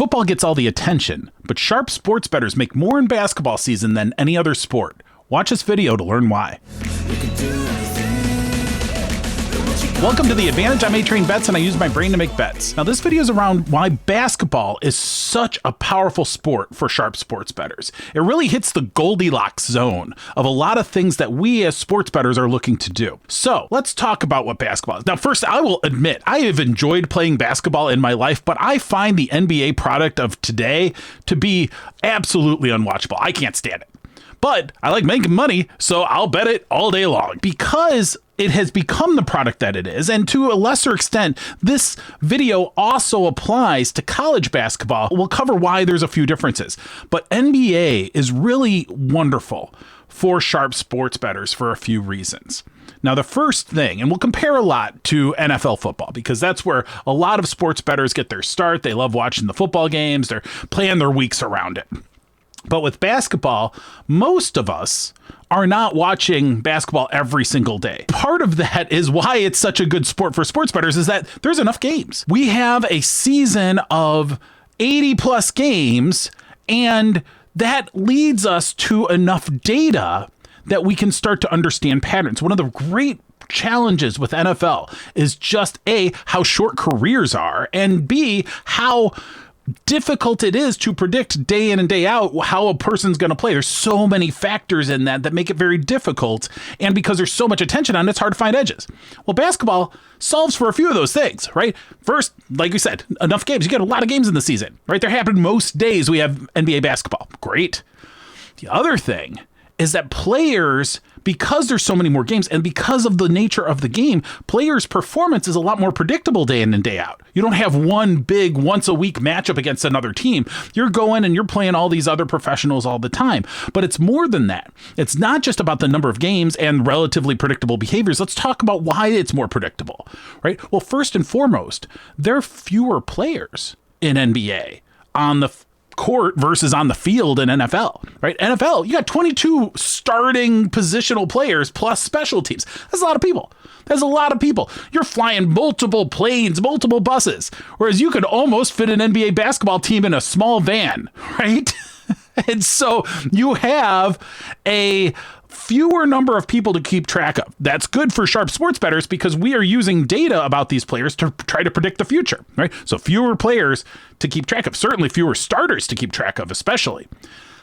Football gets all the attention, but sharp sports bettors make more in basketball season than any other sport. Watch this video to learn why. Welcome to The Advantage. I'm A-Train Bets, and I use my brain to make bets. Now, this video is around why basketball is such a powerful sport for sharp sports bettors. It really hits the Goldilocks zone of a lot of things that we as sports bettors are looking to do. So let's talk about what basketball is. Now, first, I will admit, I have enjoyed playing basketball in my life, but I find the NBA product of today to be absolutely unwatchable. I can't stand it. But I like making money, so I'll bet it all day long because it has become the product that it is. And to a lesser extent, this video also applies to college basketball. We'll cover why there's a few differences. But NBA is really wonderful for sharp sports bettors for a few reasons. Now, the first thing, and we'll compare a lot to NFL football because that's where a lot of sports bettors get their start. They love watching the football games. They're planning their weeks around it. But with basketball, most of us are not watching basketball every single day. Part of that is why it's such a good sport for sports bettors is that there's enough games. We have a season of 80 plus games, and that leads us to enough data that we can start to understand patterns. One of the great challenges with NFL is just A, how short careers are, and B, how difficult it is to predict day in and day out how a person's going to play. There's so many factors in that make it very difficult. And because there's so much attention on it, it's hard to find edges. Well, basketball solves for a few of those things, right? First, like you said, enough games. You get a lot of games in the season, right? They're happening most days we have NBA basketball. Great. The other thing is that players, because there's so many more games and because of the nature of the game, players' performance is a lot more predictable day in and day out. You don't have one big once a week matchup against another team. You're going and you're playing all these other professionals all the time. But it's more than that. It's not just about the number of games and relatively predictable behaviors. Let's talk about why it's more predictable, right? Well, first and foremost, there are fewer players in NBA on the court versus on the field in NFL, right? NFL, you got 22 starting positional players plus special teams. That's a lot of people. That's a lot of people. You're flying multiple planes, multiple buses, whereas you could almost fit an NBA basketball team in a small van, right? And so you have a fewer number of people to keep track of. That's good for sharp sports bettors because we are using data about these players to try to predict the future, right? So fewer players to keep track of, certainly fewer starters to keep track of, especially.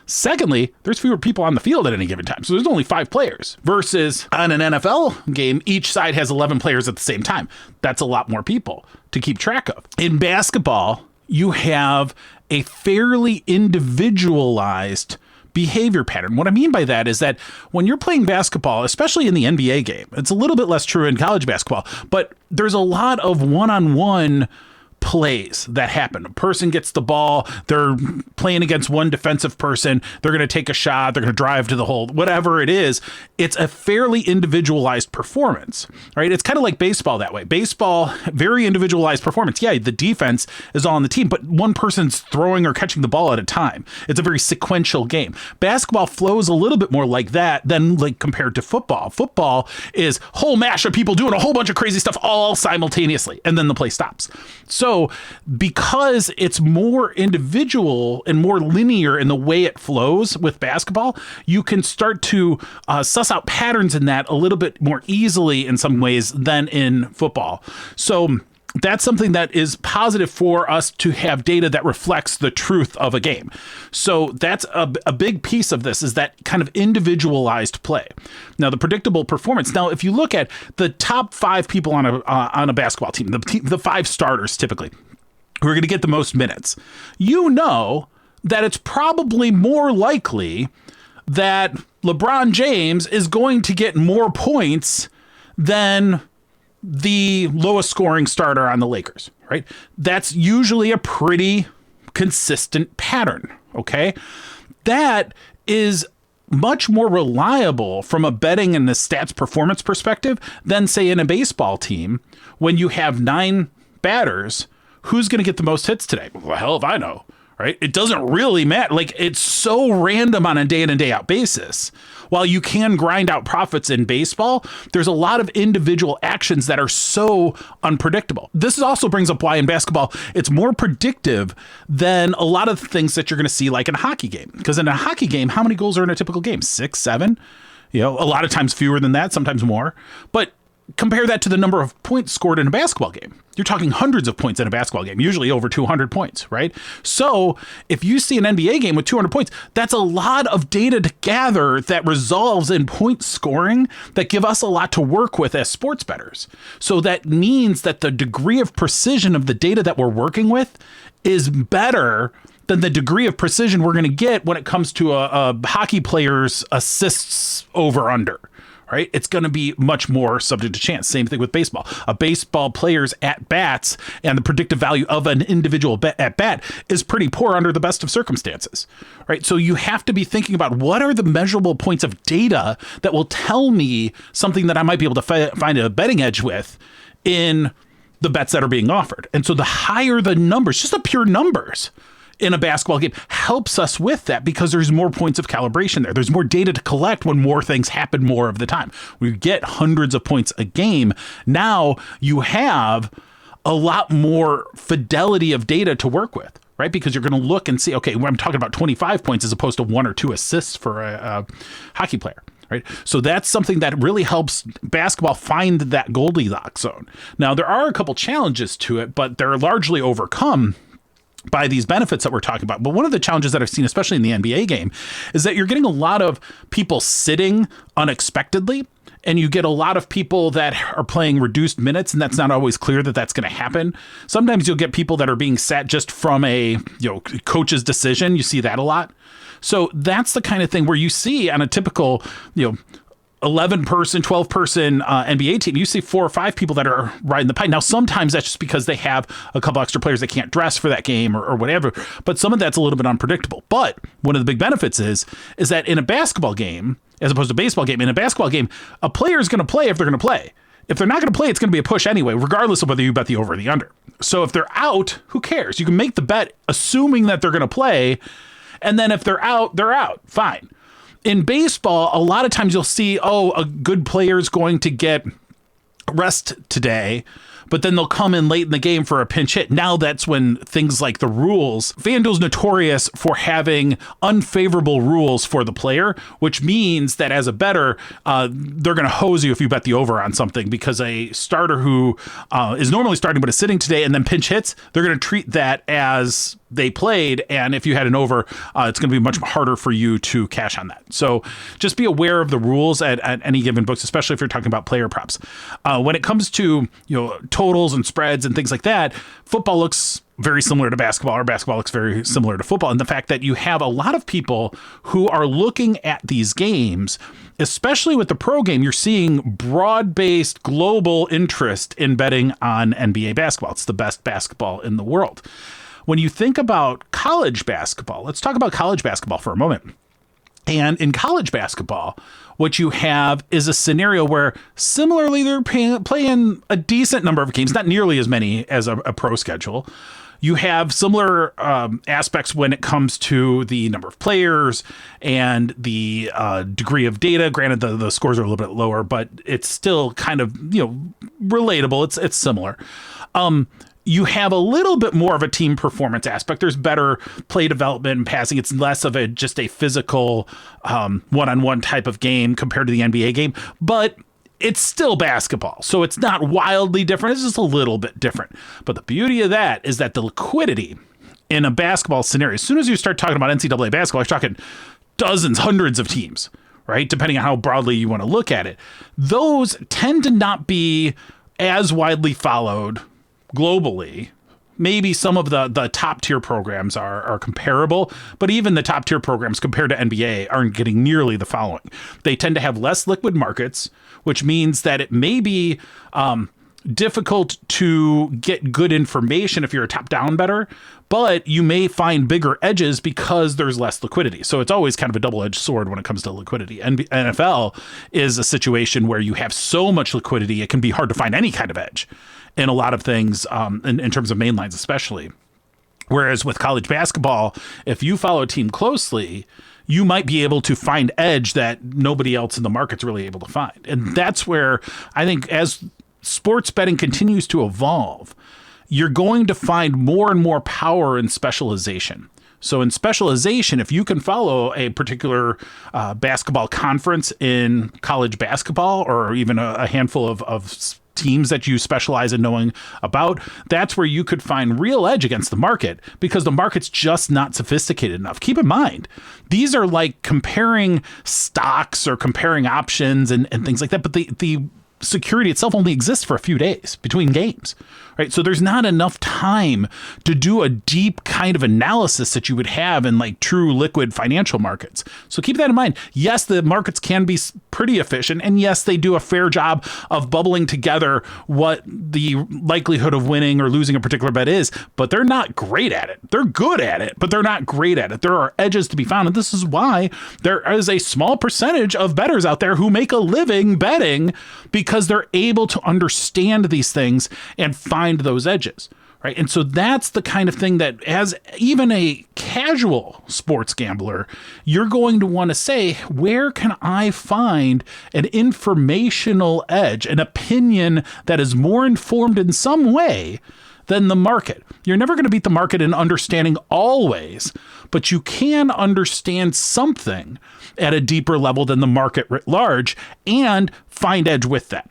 Secondly, there's fewer people on the field at any given time. So there's only 5 players versus on an NFL game, each side has 11 players at the same time. That's a lot more people to keep track of. In basketball, you have a fairly individualized behavior pattern. What I mean by that is that when you're playing basketball, especially in the NBA game, it's a little bit less true in college basketball, but there's a lot of one-on-one plays that happen. A person gets the ball, they're playing against one defensive person, they're going to take a shot, they're going to drive to the hole, whatever it is. It's a fairly individualized performance, right? It's kind of like baseball that way. Baseball, very individualized performance. Yeah, the defense is all on the team, but one person's throwing or catching the ball at a time. It's a very sequential game. Basketball flows a little bit more like that than like compared to football. Football is whole mash of people doing a whole bunch of crazy stuff all simultaneously, and then the play stops. So because it's more individual and more linear in the way it flows with basketball, you can start to suss out patterns in that a little bit more easily in some ways than in football. So that's something that is positive for us to have data that reflects the truth of a game. So that's a big piece of this is that kind of individualized play. Now, the predictable performance. Now, if you look at the top 5 people on a basketball team, the 5 starters typically who are going to get the most minutes, you know that it's probably more likely that LeBron James is going to get more points than the lowest scoring starter on the Lakers, right? That's usually a pretty consistent pattern, okay? That is much more reliable from a betting and the stats performance perspective than, say, in a baseball team when you have 9 batters. Who's going to get the most hits today? Well, hell if I know, right? It doesn't really matter. Like, it's so random on a day in and day out basis. While you can grind out profits in baseball, there's a lot of individual actions that are so unpredictable. This also brings up why in basketball, it's more predictive than a lot of things that you're going to see like in a hockey game. Because in a hockey game, how many goals are in a typical game? 6, 7? You know, a lot of times fewer than that, sometimes more. But compare that to the number of points scored in a basketball game. You're talking hundreds of points in a basketball game, usually over 200 points, right? So if you see an NBA game with 200 points, that's a lot of data to gather that resolves in point scoring that give us a lot to work with as sports bettors. So that means that the degree of precision of the data that we're working with is better than the degree of precision we're going to get when it comes to a hockey player's assists over under. Right? It's going to be much more subject to chance. Same thing with baseball. A baseball player's at bats and the predictive value of an individual at bat is pretty poor under the best of circumstances. Right? So you have to be thinking about what are the measurable points of data that will tell me something that I might be able to find a betting edge with in the bets that are being offered. And so the higher the numbers, just the pure numbers in a basketball game helps us with that because there's more points of calibration there. There's more data to collect when more things happen more of the time. We get hundreds of points a game. Now you have a lot more fidelity of data to work with, right? Because you're going to look and see, okay, I'm talking about 25 points as opposed to 1 or 2 assists for a hockey player. Right. So that's something that really helps basketball find that Goldilocks zone. Now, there are a couple challenges to it, but they're largely overcome by these benefits that we're talking about. But one of the challenges that I've seen, especially in the NBA game, is that you're getting a lot of people sitting unexpectedly. And you get a lot of people that are playing reduced minutes, and that's not always clear that that's going to happen. Sometimes you'll get people that are being sat just from a coach's decision. You see that a lot. So that's the kind of thing where you see on a typical 11-person, 12-person NBA team, you see 4 or 5 people that are riding the pike. Now, sometimes that's just because they have a couple extra players that can't dress for that game or whatever. But some of that's a little bit unpredictable. But one of the big benefits is that in a basketball game, as opposed to a baseball game, in a basketball game, a player is going to play if they're going to play. If they're not going to play, it's going to be a push anyway, regardless of whether you bet the over or the under. So if they're out, who cares? You can make the bet assuming that they're going to play. And then if they're out, they're out. Fine. In baseball, a lot of times you'll see, a good player is going to get rest today, but then they'll come in late in the game for a pinch hit. Now that's when things like the rules, FanDuel's notorious for having unfavorable rules for the player, which means that as a bettor, they're going to hose you if you bet the over on something because a starter who is normally starting but is sitting today and then pinch hits, they're going to treat that as they played. And if you had an over, it's going to be much harder for you to cash on that. So just be aware of the rules at any given books, especially if you're talking about player props. When it comes to, totals and spreads and things like that, football looks very similar to basketball, or basketball looks very similar to football. And the fact that you have a lot of people who are looking at these games, especially with the pro game, you're seeing broad-based global interest in betting on NBA basketball. It's the best basketball in the world. When you think about college basketball, let's talk about college basketball for a moment. And in college basketball, what you have is a scenario where similarly they're playing a decent number of games, not nearly as many as a pro schedule. You have similar aspects when it comes to the number of players and the degree of data. Granted, the scores are a little bit lower, but it's still kind of relatable. It's similar. You have a little bit more of a team performance aspect. There's better play development and passing. It's less of just a physical one-on-one type of game compared to the NBA game, but it's still basketball. So it's not wildly different. It's just a little bit different. But the beauty of that is that the liquidity in a basketball scenario, as soon as you start talking about NCAA basketball, you're talking dozens, hundreds of teams, right? Depending on how broadly you want to look at it. Those tend to not be as widely followed globally. Maybe some of the top tier programs are comparable, but even the top tier programs compared to NBA aren't getting nearly the following. They tend to have less liquid markets, which means that it may be difficult to get good information if you're a top-down bettor, but you may find bigger edges because there's less liquidity. So it's always kind of a double-edged sword when it comes to liquidity. And NFL is a situation where you have so much liquidity, it can be hard to find any kind of edge in a lot of things, in terms of main lines especially. Whereas with college basketball, if you follow a team closely, you might be able to find edge that nobody else in the market's really able to find. And that's where I think as sports betting continues to evolve, you're going to find more and more power in specialization. So in specialization, if you can follow a particular basketball conference in college basketball, or even a handful of teams that you specialize in knowing about, that's where you could find real edge against the market, because the market's just not sophisticated enough. Keep in mind, these are like comparing stocks or comparing options and things like that, but the security itself only exists for a few days between games, right? So there's not enough time to do a deep kind of analysis that you would have in like true liquid financial markets. So keep that in mind. Yes, the markets can be pretty efficient, and yes, they do a fair job of bubbling together what the likelihood of winning or losing a particular bet is, but they're not great at it. They're good at it, but they're not great at it. There are edges to be found, and this is why there is a small percentage of bettors out there who make a living betting, because they're able to understand these things and find those edges, right? And so that's the kind of thing that, as even a casual sports gambler, you're going to want to say, where can I find an informational edge, an opinion that is more informed in some way than the market? You're never going to beat the market in understanding always, but you can understand something at a deeper level than the market writ large and find edge with that.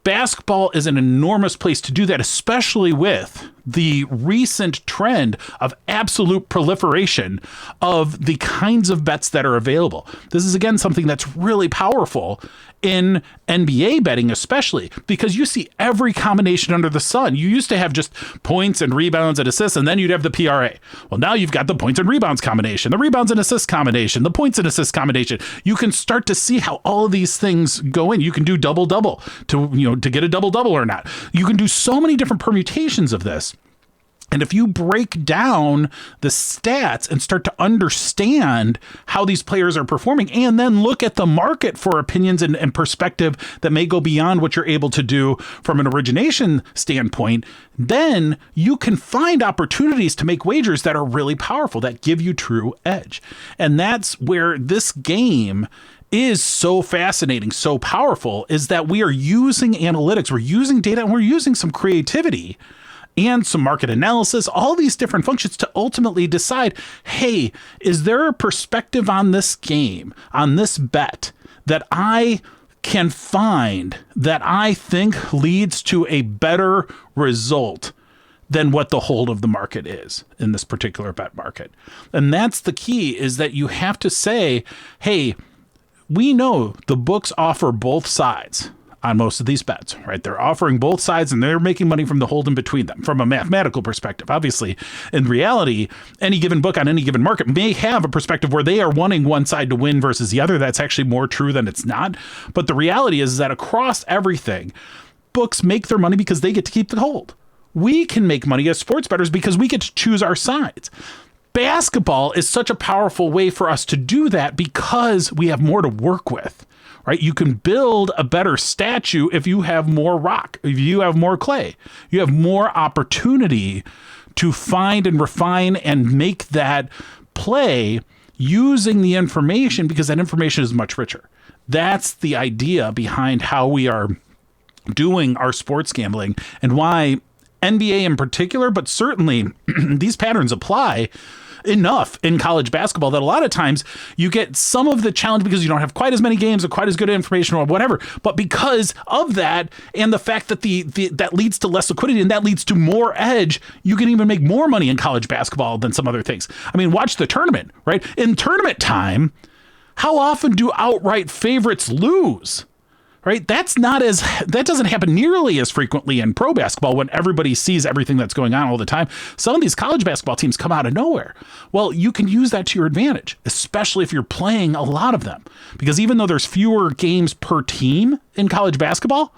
Basketball is an enormous place to do that, especially with the recent trend of absolute proliferation of the kinds of bets that are available. This is, again, something that's really powerful in NBA betting, especially because you see every combination under the sun. You used to have just points and rebounds and assists, and then you'd have the PRA. Well, now you've got the points and rebounds combination, the rebounds and assists combination, the points and assists combination. You can start to see how all of these things go in. You can do double-double to get a double-double or not. You can do so many different permutations of this. And if you break down the stats and start to understand how these players are performing, and then look at the market for opinions and perspective that may go beyond what you're able to do from an origination standpoint, then you can find opportunities to make wagers that are really powerful, that give you true edge. And that's where this game is so fascinating, so powerful, is that we are using analytics, we're using data, and we're using some creativity and some market analysis, all these different functions to ultimately decide, hey, is there a perspective on this game, on this bet, that I can find that I think leads to a better result than what the hold of the market is in this particular bet market? And that's the key, is that you have to say, hey, we know the books offer both sides on most of these bets, right? They're offering both sides, and they're making money from the hold in between them from a mathematical perspective. Obviously, in reality, any given book on any given market may have a perspective where they are wanting one side to win versus the other. That's actually more true than it's not. But the reality is that across everything, books make their money because they get to keep the hold. We can make money as sports bettors because we get to choose our sides. Basketball is such a powerful way for us to do that because we have more to work with. Right? You can build a better statue if you have more rock, if you have more clay. You have more opportunity to find and refine and make that play using the information, because that information is much richer. That's the idea behind how we are doing our sports gambling, and why NBA in particular, but certainly these patterns apply enough in college basketball that a lot of times you get some of the challenge because you don't have quite as many games or quite as good information or whatever. But because of that, and the fact that that leads to less liquidity and that leads to more edge, you can even make more money in college basketball than some other things. I mean, watch the tournament, right? In tournament time, how often do outright favorites lose? Right? That doesn't happen nearly as frequently in pro basketball when everybody sees everything that's going on all the time. Some of these college basketball teams come out of nowhere. Well, you can use that to your advantage, especially if you're playing a lot of them. Because even though there's fewer games per team in college basketball,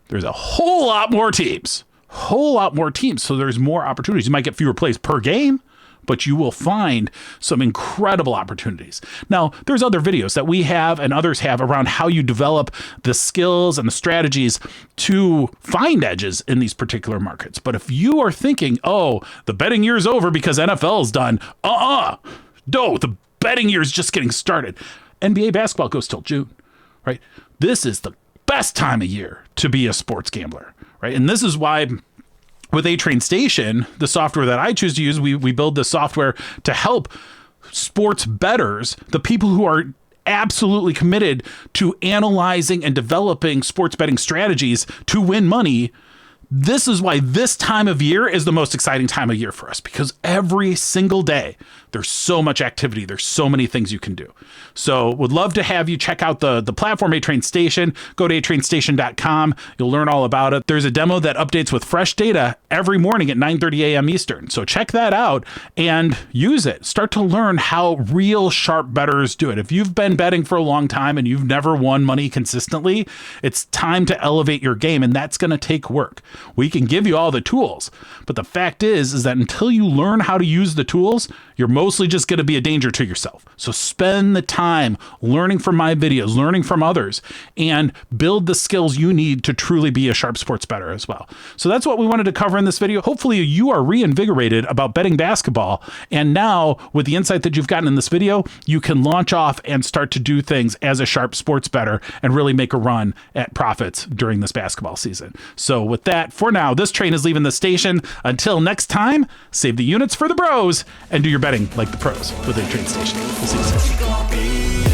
there's a whole lot more teams. So there's more opportunities. You might get fewer plays per game, but you will find some incredible opportunities. Now, there's other videos that we have and others have around how you develop the skills and the strategies to find edges in these particular markets. But if you are thinking, oh, the betting year's over because NFL is done, no, the betting year is just getting started. NBA basketball goes till June, right? This is the best time of year to be a sports gambler, right? And this is why with A-Train Station, the software that I choose to use, we build the software to help sports bettors, the people who are absolutely committed to analyzing and developing sports betting strategies to win money. This is why this time of year is the most exciting time of year for us, because every single day there's so much activity. There's so many things you can do. So would love to have you check out the platform A-Train Station. Go to atrainstation.com. You'll learn all about it. There's a demo that updates with fresh data every morning at 9:30 a.m. Eastern. So check that out and use it. Start to learn how real sharp bettors do it. If you've been betting for a long time and you've never won money consistently, it's time to elevate your game, and that's going to take work. We can give you all the tools, but the fact is that until you learn how to use the tools, you're mostly just going to be a danger to yourself. So spend the time learning from my videos, learning from others, and build the skills you need to truly be a sharp sports bettor as well. So that's what we wanted to cover in this video. Hopefully you are reinvigorated about betting basketball. And now with the insight that you've gotten in this video, you can launch off and start to do things as a sharp sports bettor and really make a run at profits during this basketball season. So with that, for now, this train is leaving the station. Until next time, save the units for the bros and do your betting like the pros with A-Train Station. We'll see you soon.